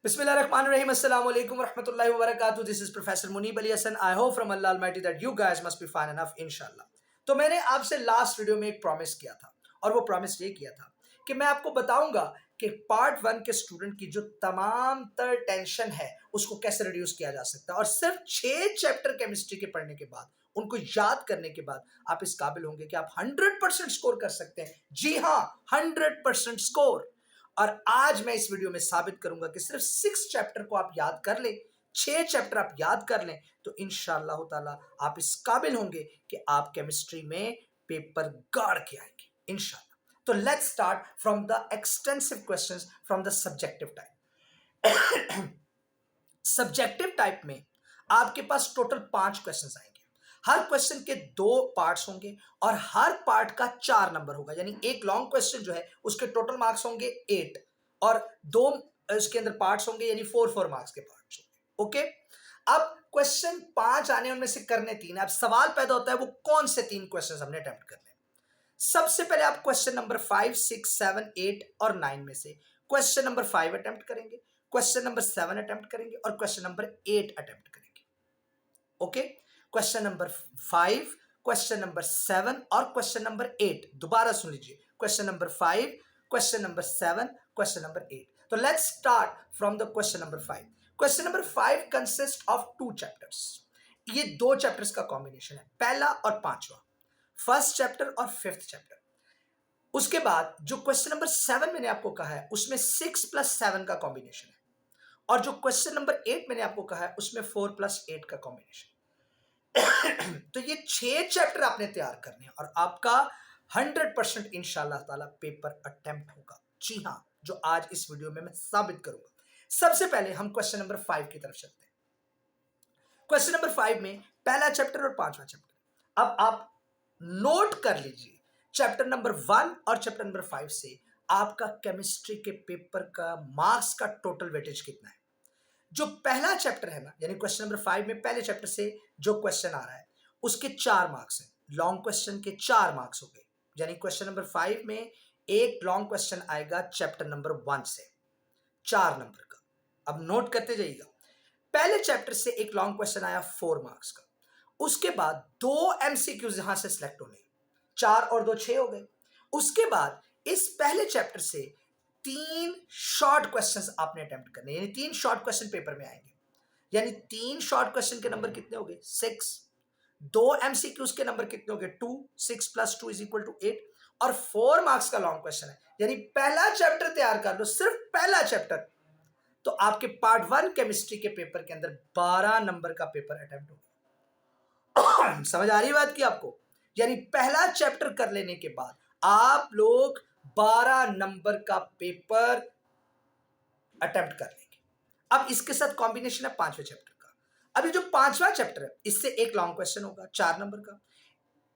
Bismillahirrahmanirrahim. Assalamu alaikum warahmatullahi wabarakatuh. This is Professor Munib Ali Hassan. I hope from Allah Almighty that you guys must be fine enough, inshallah. तो मैंने आपसे last video में एक promise किया था और वो प्रॉमिस ये किया था कि मैं आपको बताऊंगा कि पार्ट 1 के स्टूडेंट की जो तमाम तर टेंशन है उसको कैसे रिड्यूस किया जा सकता है और सिर्फ 6 चैप्टर केमिस्ट्री के पढ़ने के बाद उनको याद करने के बाद आप इस काबिल होंगे कि आप 100% स्कोर कर सकते हैं। जी हाँ, 100% स्कोर। और आज मैं इस वीडियो में साबित करूंगा कि सिर्फ 6 चैप्टर को आप याद कर लें, 6 चैप्टर आप याद कर लें तो इंशाअल्लाह ताला आप इस काबिल होंगे कि आप केमिस्ट्री में पेपर गाड़ के आएंगे इंशाअल्लाह। तो let's start from the extensive questions from the subjective type. Subjective type में आपके पास टोटल 5 क्वेश्चंस आएंगे। हर क्वेश्चन के 2 पार्ट्स होंगे और हर पार्ट का 4 नंबर होगा, यानी एक लॉन्ग क्वेश्चन जो है उसके टोटल मार्क्स होंगे 8 और 2 उसके अंदर पार्ट्स होंगे, यानी 4 मार्क्स के पार्ट्स होंगे। ओके, अब क्वेश्चन 5 आने उनमें से करने 3। अब सवाल पैदा होता है वो कौन से 3 क्वेश्चन हमने अटेम्प्ट करने। सबसे पहले आप क्वेश्चन नंबर 5, 6, 7, 8 और 9 में से क्वेश्चन नंबर 5 अटेम्प्ट करेंगे, क्वेश्चन नंबर 7 अटेम्प्ट करेंगे और क्वेश्चन नंबर 8 अटेम्प्ट करेंगे। Okay, question number 5, question number 7 और क्वेश्चन नंबर 8। दोबारा सुन लीजिए, question number 5, question number 7, question number 8। तो let's start from the question number 5। Question number 5 consist of 2 chapters. ये 2 chapters का combination है, पहला और पांचवा, फर्स्ट चैप्टर और 5th चैप्टर। उसके बाद जो क्वेश्चन नंबर 7 मैंने आपको कहा है उसमें 6 + 7 का कॉम्बिनेशन है और जो क्वेश्चन नंबर 8 मैंने आपको कहा है उसमें 4 + 8 का कॉम्बिनेशन। तो ये 6 चैप्टर आपने तैयार करने हैं और आपका 100% इंशाअल्लाह ताला पेपर अटेम्प्ट होगा। जी हाँ, जो आज इस वीडियो में मैं साबित करूंगा। सबसे पहले हम क्वेश्चन नंबर 5 की तरफ चलते हैं। क्वेश्चन नंबर 5 में पहला चैप्टर और पांचवा चैप्टर। अब आप नोट कर लीजिए, चैप्टर नंबर 1 और चैप्टर नंबर 5 से आपका केमिस्ट्री के पेपर का मार्क्स का टोटल वेटेज कितना है। जो पहला चैप्टर है ना, यानी क्वेश्चन नंबर 5 में पहले चैप्टर से जो क्वेश्चन आ रहा है उसके 4 मार्क्स हैं। लॉन्ग क्वेश्चन के 4 मार्क्स हो गए, यानी क्वेश्चन नंबर 5 में एक लॉन्ग क्वेश्चन आएगा चैप्टर नंबर 1 से 4 नंबर का। अब नोट करते जाइएगा, पहले चैप्टर से एक लॉन्ग क्वेश्चन आया 4 मार्क्स का, उसके बाद 2 एमसीक्यूज यहां से सिलेक्ट होने, 4 और 2 6 हो गए। उसके बाद इस पहले चैप्टर से 3 शॉर्ट क्वेश्चंस आपने अटेम्प्ट करने, यानी 3 शॉर्ट क्वेश्चन पेपर में आएंगे, यानी 3 शॉर्ट क्वेश्चन के नंबर कितने हो गए 6, 2 एमसीक्यूज के नंबर कितने हो गए 2, 6 + 2 = 8 और 4 मार्क्स का लॉन्ग क्वेश्चन है। यानी पहला चैप्टर तैयार कर लो, सिर्फ पहला चैप्टर, तो आपके पार्ट 1 केमिस्ट्री के पेपर के अंदर 12 नंबर का पेपर अटेम्प्ट होगा। समझ आ रही बात की आपको? यानी पहला चैप्टर कर लेने के बाद आप लोग 12 नंबर का पेपर अटेम्प्ट कर लेंगे। अब इसके साथ कॉम्बिनेशन है 5वें चैप्टर का। अभी जो 5वां चैप्टर है इससे एक लॉन्ग क्वेश्चन होगा 4 नंबर का,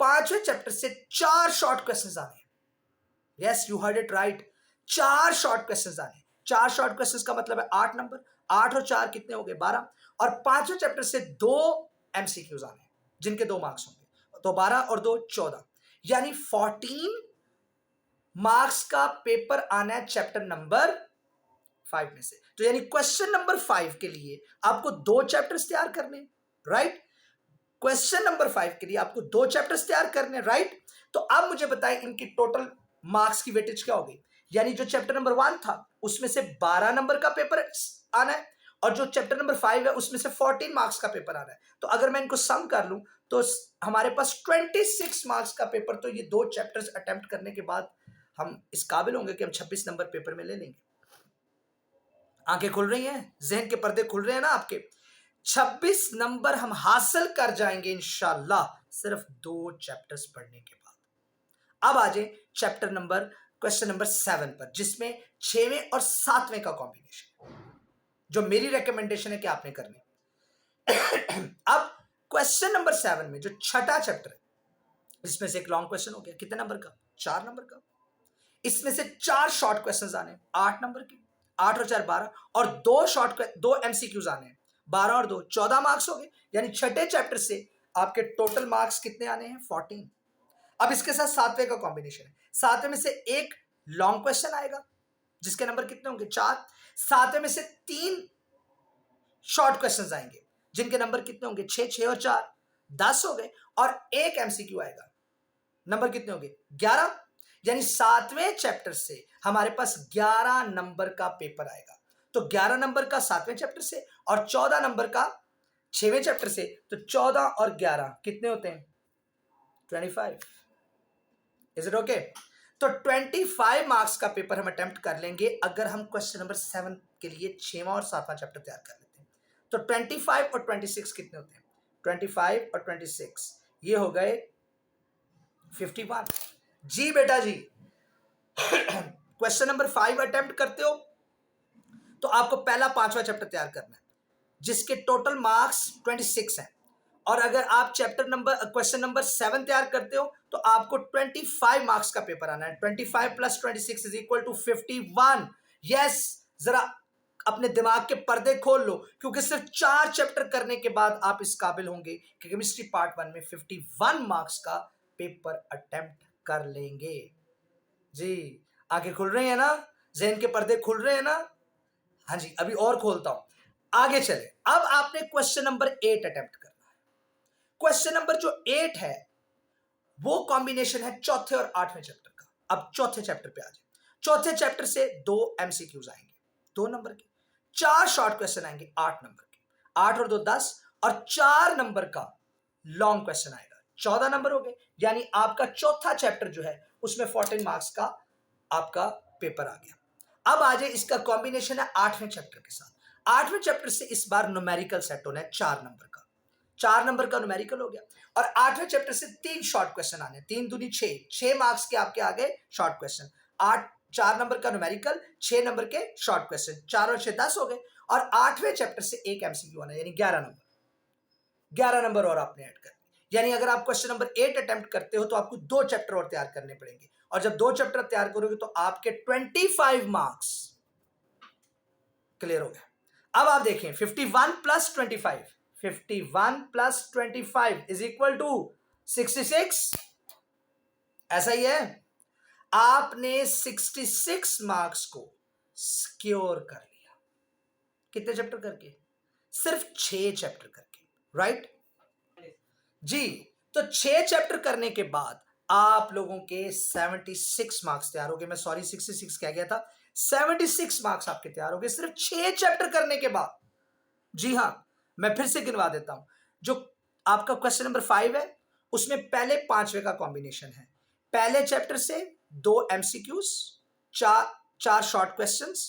5वें चैप्टर से 4 शॉर्ट क्वेश्चंस आने हैं। Yes, you heard it right, 4 short questions आने हैं। 4 शॉर्ट क्वेश्चंस का मतलब है 8 नंबर, 8 और 4 कितने हो गए 12 और 5वें चैप्टर से 2 एमसीक्यूज आने हैं जिनके 2 मार्क्स होंगे, तो 12 और 2 14, यानी 14 मार्क्स का पेपर आना है चैप्टर नंबर 5 में से। तो यानी क्वेश्चन नंबर 5 के लिए आपको 2 चैप्टर्स तैयार करने, राइट। क्वेश्चन नंबर 5 के लिए आपको 2 चैप्टर्स तैयार करने, राइट। तो अब मुझे बताएं इनकी टोटल मार्क्स की वेटेज क्या होगी। यानी जो चैप्टर नंबर 1 था उसमें से 12 नंबर का पेपर आना है और जो चैप्टर नंबर 5 है उसमें से 14 मार्क्स का पेपर आना है। तो अगर मैं इनको सम कर लूं तो हमारे पास 26 मार्क्स का पेपर, तो ये 2 चैप्टर्स अटेम्प्ट करने के बाद हम इस काबिल होंगे कि हम 26 नंबर पेपर में ले लेंगे। आंखें खुल रही हैं, जहन के पर्दे खुल रहे हैं ना आपके। 26 नंबर हम हासिल कर जाएंगे इंशाल्लाह सिर्फ 2 चैप्टर्स पढ़ने के बाद। अब आ जाए चैप्टर नंबर क्वेश्चन नंबर 7 पर, जिसमें 6वें और 7वें का कॉम्बिनेशन, जो मेरी रिकमेंडेशन है कि आपने करनी। अब क्वेश्चन नंबर 7 में जो छठा चैप्टर है इसमें से एक लॉन्ग क्वेश्चन हो गया, कितने नंबर का 4 नंबर का। इसमें से 4 शॉर्ट क्वेश्चंस आने 8 नंबर के, 8 और 4 12 और 2 एमसीक्यूज आने हैं 12 और 2 14 मार्क्स हो गए। यानी छठे चैप्टर से आपके टोटल मार्क्स कितने आने हैं 14। अब इसके साथ 7वें का कॉम्बिनेशन है, 7वें में से एक लॉन्ग क्वेश्चन आएगा जिसके नंबर कितने होंगे 4, सातवें में से 3 शॉर्ट क्वेश्चंस आएंगे जिनके नंबर कितने होंगे, 6, 6 और 4 10 हो गए, और एक एमसीक्यू आएगा, नंबर कितने होंगे, 11। यानी सातवें चैप्टर से हमारे पास 11 नंबर का पेपर आएगा। तो 11 नंबर का सातवें चैप्टर से और 14 नंबर का 6वें चैप्टर से, तो 14 और 11 कितने होते हैं, 25। Is it okay? तो 25 मार्क्स का पेपर हम अटेम्प्ट कर लेंगे अगर हम क्वेश्चन नंबर 7 के लिए 6वां और 7वां चैप्टर तैयार कर लेते हैं। तो 25 और 26 कितने होते हैं, 25 और 26 ये हो गए 51। जी बेटा जी, क्वेश्चन नंबर 5 अटेम्प्ट करते हो तो आपको पहला 5वां चैप्टर तैयार करना है जिसके टोटल मार्क्स 26 हैं, और अगर आप चैप्टर नंबर क्वेश्चन नंबर 7 तैयार करते हो तो आपको 25 मार्क्स का पेपर आना है। 25 plus 26 is equal to 51। Yes, जरा अपने दिमाग के पर्दे खोल लो, क्योंकि सिर्फ 4 चैप्टर करने के बाद आप इस काबिल होंगे कि केमिस्ट्री पार्ट 1 में 51 मार्क्स का पेपर अटेम्प्ट कर लेंगे। जी, आंखें खुल रही है ना, जहन के पर्दे खुल रहे हैं ना? हाँ जी, अभी और खोलता हूं, आगे चले। अब आपने क्वेश्चन नंबर 8 अटेम्प्ट करना है। क्वेश्चन नंबर जो 8 है वो कॉम्बिनेशन है चौथे और 8वें चैप्टर का। अब चौथे चैप्टर पे आ जाए। चौथे चैप्टर से 2 एमसीक्यूज आएंगे 2 नंबर के, 4 शॉर्ट क्वेश्चन आएंगे 8 नंबर के, 8 और 2 10, और 4 नंबर का लॉन्ग क्वेश्चन आएगा, 14 नंबर हो गए। यानी आपका चौथा चैप्टर जो है उसमें 14 मार्क्स का आपका पेपर आ गया। अब आ जाए, इसका कॉम्बिनेशन है 8वें चैप्टर के साथ। 8वें चैप्टर से इस बार न्यूमेरिकल सेट होना है 4 नंबर का, 4 नंबर का न्यूमेरिकल हो गया। और 8वें चैप्टर से 3 शॉर्ट क्वेश्चन आने, 3 दूनी 6, 6 मार्क्स के आपके आ गए शॉर्ट क्वेश्चन। 4 नंबर का न्यूमेरिकल, 6 नंबर के शॉर्ट क्वेश्चन, 4 और 6 10 हो गए। और 8वें चैप्टर से एक एमसीक्यू आना, यानी 11 नंबर, 11 नंबर और आपने ऐड कर। यानी अगर आप क्वेश्चन नंबर 8 अटेम्प्ट करते हो तो आपको 2 चैप्टर और तैयार करने पड़ेंगे, और जब 2 चैप्टर तैयार करोगे तो आपके 25 मार्क्स क्लियर हो गए। अब आप देखें, 51 plus 25, 51 plus 25 is equal to 66। ऐसा ही है, आपने 66 मार्क्स को सिक्योर कर लिया। कितने चैप्टर करके, सिर्फ 6 चैप्टर करके, राइट जी। तो 6 चैप्टर करने के बाद आप लोगों के 76 मार्क्स तैयार हो गए। मैं सॉरी 66 कह गया था, 76 मार्क्स आपके तैयार हो गए सिर्फ 6 चैप्टर करने के बाद। जी हां, मैं फिर से गिनवा देता हूं। जो आपका क्वेश्चन नंबर 5 है उसमें पहले 5वें का कॉम्बिनेशन है। पहले चैप्टर से 2 MCQs, 4 short questions,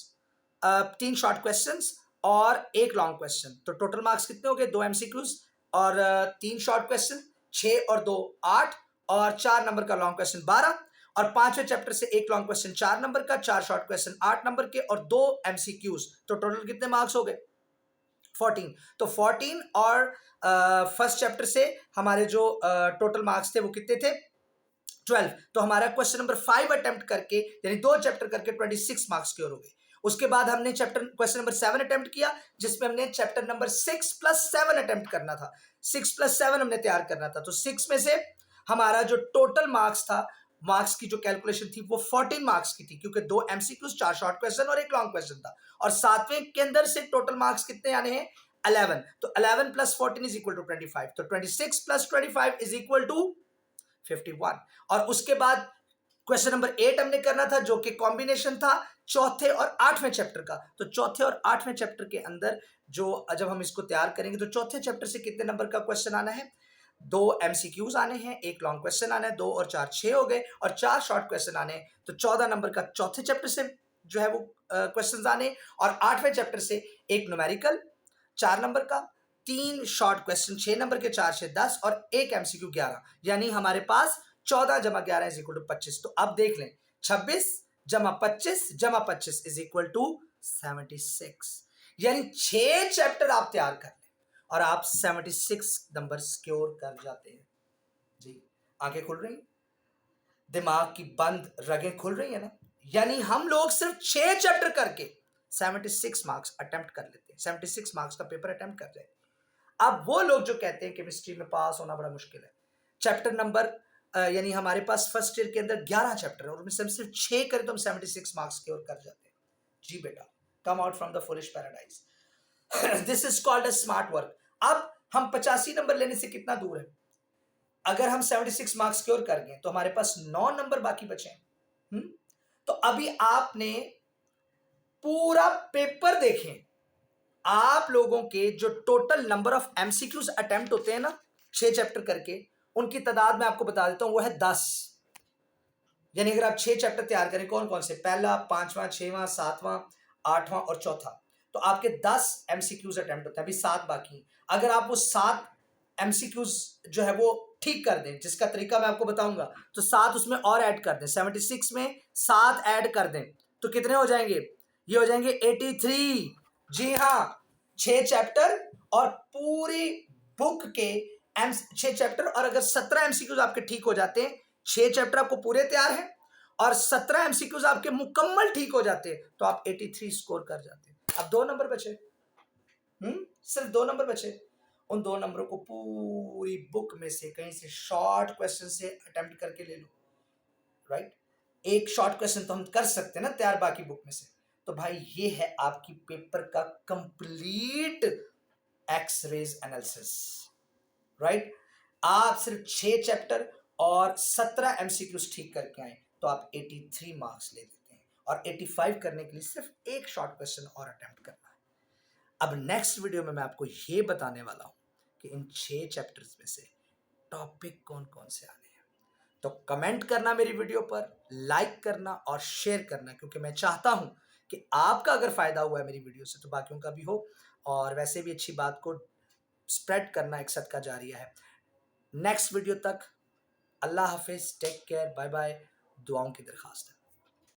3 short questions और एक लॉन्ग क्वेश्चन। तो टोटल मार्क्स कितने हो गए, 2 एमसीक्यूज और 3 शॉर्ट क्वेश्चन, 6 और 2 8, और 4 नंबर का लॉन्ग क्वेश्चन 12, और 5वें चैप्टर से एक लॉन्ग क्वेश्चन 4 नंबर का, 4 शॉर्ट क्वेश्चन 8 नंबर के, और 2 एमसीक्यूज। तो टोटल कितने मार्क्स हो गए, 14। तो 14 और फर्स्ट चैप्टर से हमारे जो टोटल मार्क्स थे वो कितने थे, 12। तो हमारा क्वेश्चन नंबर 5 अटेम्प्ट करके, यानी 2 चैप्टर करके 26 मार्क्स की ओर हो गए। उसके बाद हमने चैप्टर क्वेश्चन नंबर 7 अटेम्प्ट किया, जिसमें हमने चैप्टर नंबर 6 प्लस 7 अटेम्प्ट करना था, 6 प्लस 7 हमने तैयार करना था। तो 6 में से हमारा जो टोटल मार्क्स था, मार्क्स की जो कैलकुलेशन थी वो 14 मार्क्स की थी, क्योंकि 2 एमसीक्यूज, 4 शॉर्ट क्वेश्चन और एक लॉन्ग क्वेश्चन था। और 7वें के अंदर से टोटल मार्क्स कितने आने हैं, 11। तो 11 प्लस 14 इज इक्वल टू 25। तो 26 प्लस 25 इज इक्वल टू 51। और उसके बाद क्वेश्चन नंबर 8 हमने करना था, जो कि कॉम्बिनेशन था चौथे और 8वें चैप्टर का। तो चौथे और 8वें चैप्टर के अंदर जो जब हम इसको तैयार करेंगे तो चौथे चैप्टर से कितने नंबर का क्वेश्चन आना है, 2 एमसीक्यूज आने हैं, एक लॉन्ग क्वेश्चन आना है, 2 और 4 6 हो गए, और 4 शॉर्ट क्वेश्चन आने हैं। तो 14 नंबर का चौथे चैप्टर से जो है वो क्वेश्चन आने, और 8वें चैप्टर से एक न्यूमेरिकल 4 नंबर का, 3 शॉर्ट क्वेश्चन 6 नंबर के, 4 से 10, और एक एमसीक्यू 11। यानी हमारे पास 14 जमा 11 इज इक्वल टू 25। तो अब देख लें, 26 जमा 25 इज इक्वल टू 76। यानी 6 चैप्टर आप तैयार कर लें और आप 76 नंबर सिक्योर कर जाते हैं। जी, आंखें खुल रही, दिमाग की बंद रगें खुल रही है ना। यानी हम लोग सिर्फ 6 चैप्टर करके 76 मार्क्स अटेम्प्ट कर लेते हैं, 76 मार्क्स का पेपर अटेम्प्ट कर जाए। अब वो लोग जो कहते हैं केमिस्ट्री में पास होना बड़ा मुश्किल है, चैप्टर नंबर यानी हमारे पास फर्स्ट ईयर के अंदर 11 चैप्टर है और उनमें से हम सिर्फ 6 करें तो हम 76 मार्क्स की ओर कर जाते हैं। जी बेटा, come out from the foolish paradise. This is called a smart work. अब हम 85 नंबर लेने से कितना दूर है? अगर हम 76 मार्क्स स्कोर कर गए तो हमारे पास 9 नंबर बाकी बचे हैं। तो अभी आपने पूरा पेपर देखें, आप लोगों के जो total number of MCQs attempt होते हैं ना 6 चैप्टर करके, उनकी तादाद मैं आपको बता देता हूं, वो है 10। यानी अगर आप 6 चैप्टर तैयार करें, कौन कौन से, पहला, पांचवा, छठवां, सातवां, आठवां और चौथा, तो आपके 10 एमसीक्यूज अटेम्प्ट होते हैं, अभी 7 बाकी। अगर आप वो 7 एमसीक्यूज जो है वो ठीक कर दें, जिसका तरीका मैं आपको बताऊंगा, तो 7 उसमें और ऐड कर दें, 76 में 7 ऐड कर दें, तो कितने हो जाएंगे? ये हो जाएंगे 83। जी हाँ, 6 चैप्टर और पूरी बुक के 6 चैप्टर, और अगर 17 एमसीक्यूज आपके ठीक हो जाते हैं, 6 चैप्टर आपको पूरे तैयार हैं और 17 एमसीक्यूज आपके मुकम्मल ठीक हो जाते हैं, तो आप 83 स्कोर कर जाते हैं। अब 2 नंबर बचे, सिर्फ 2 नंबर बचे। उन 2 नंबरों को पूरी बुक में से कहीं से शॉर्ट क्वेश्चन से अटेम्प्ट करके ले लो, राइट? एक शॉर्ट क्वेश्चन तो हम कर सकते हैं ना तैयार बाकी बुक में से। तो भाई ये है आपकी पेपर का कंप्लीट एक्स-रेज एनालिसिस, राइट? आप सिर्फ 6 चैप्टर और 17 एमसीक्यूज ठीक करके आए तो आप 83 मार्क्स ले लेते हैं, और 85 करने के लिए सिर्फ एक शॉर्ट क्वेश्चन और अटेम्प्ट करना है। अब नेक्स्ट वीडियो में मैं आपको ये बताने वाला हूं कि इन 6 चैप्टर्स में से टॉपिक कौन कौन से आने हैं। तो कमेंट करना मेरी वीडियो पर, लाइक करना और शेयर करना, क्योंकि मैं चाहता हूं कि आपका अगर फायदा हुआ है मेरी वीडियो से तो बाकियों का भी हो, और वैसे भी अच्छी बात को स्प्रेड करना एक सदका जारिया है। नेक्स्ट वीडियो तक अल्लाह हाफिज, टेक केयर, बाय बाय, दुआओं की दरखास्त है।